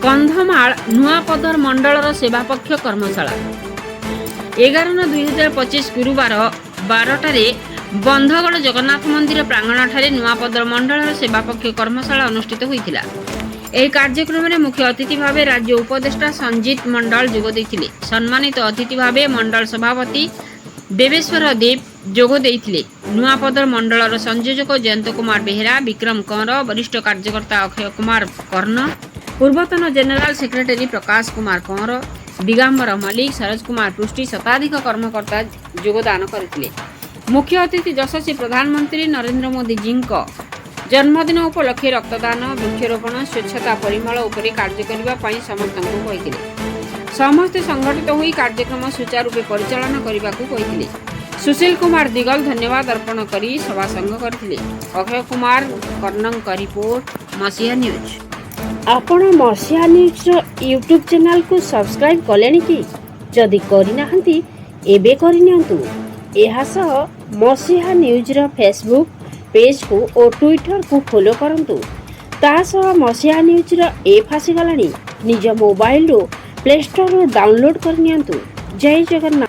कंधमाल नुआपदर मंडलर सेवापक्ष कर्मशाला 11/9/2025 गुरुवार 12टारे बंधगड़ जगन्नाथ मंदिर प्रांगण ठारे नुआपदर मंडलर सेवापक्ष कर्मशाला अनुष्ठित होइतिला। ଏହି କାର୍ଯ୍ୟକ୍ରମରେ ମୁଖ୍ୟ ଅତିଥି ଭାବେ ରାଜ୍ୟ ଉପଦେଷ୍ଟା ସଞ୍ଜିତ ମଣ୍ଡଳ ଯୋଗ ଦେଇଥିଲେ। ସମ୍ମାନିତ ଅତିଥି ଭାବେ ମଣ୍ଡଳ ସଭାପତି ଦେବେଶ୍ୱର ଦେବ ଯୋଗ ଦେଇଥିଲେ। ନୂଆପଦର ମଣ୍ଡଳର ସଂଯୋଜକ ଜୟନ୍ତ କୁମାର ବେହେରା, ବିକ୍ରମ କଅଁର, ବରିଷ୍ଠ କାର୍ଯ୍ୟକର୍ତ୍ତା ଅକ୍ଷୟ କୁମାର କର୍ଣ୍ଣ, ପୂର୍ବତନ ଜେନେରାଲ ସେକ୍ରେଟାରୀ ପ୍ରକାଶ କୁମାର କଅଁର, ଦିଗାମ୍ବର ମଲ୍ଲିକ, ସରୋଜ କୁମାର ପୃଷ୍ଟି ଶତାଧିକ କର୍ମକର୍ତ୍ତା ଯୋଗଦାନ କରିଥିଲେ। ମୁଖ୍ୟ ଅତିଥି ଯଶସ୍ୱୀ ପ୍ରଧାନମନ୍ତ୍ରୀ ନରେନ୍ଦ୍ର ମୋଦିଜୀଙ୍କ जन्मदिन उपलक्षे रक्तदान, वृक्षरोपण, स्वच्छता परिमल उपरे कार्य करने समस्तଙ୍କୁ କହିଥିଲେ। ସମସ୍ତେ संगठित होई कार्यक्रम सुचारूपे परिचालन करने କହିଥିଲେ। सुशील कुमार दिगल धन्यवाद अर्पण करी सभा संघ करथिले। अक्षय कुमार कर्णंक रिपोर्ट मसीहा न्यूज। आपण मसीहा न्यूज यूट्यूब चैनल को सब्सक्राइब कलेनी कि जदि करिना हंती एबे करिनियंतु। एहा सह मसीहा न्यूज रो फेसबुक पेज को और ट्विटर को फॉलो करंतु। तासह मसीहा न्यूज रो ऐप आसीगलानी। निज मोबाइल रो प्ले स्टोर रो डाउनलोड करनियंतु। जय जगन्नाथ।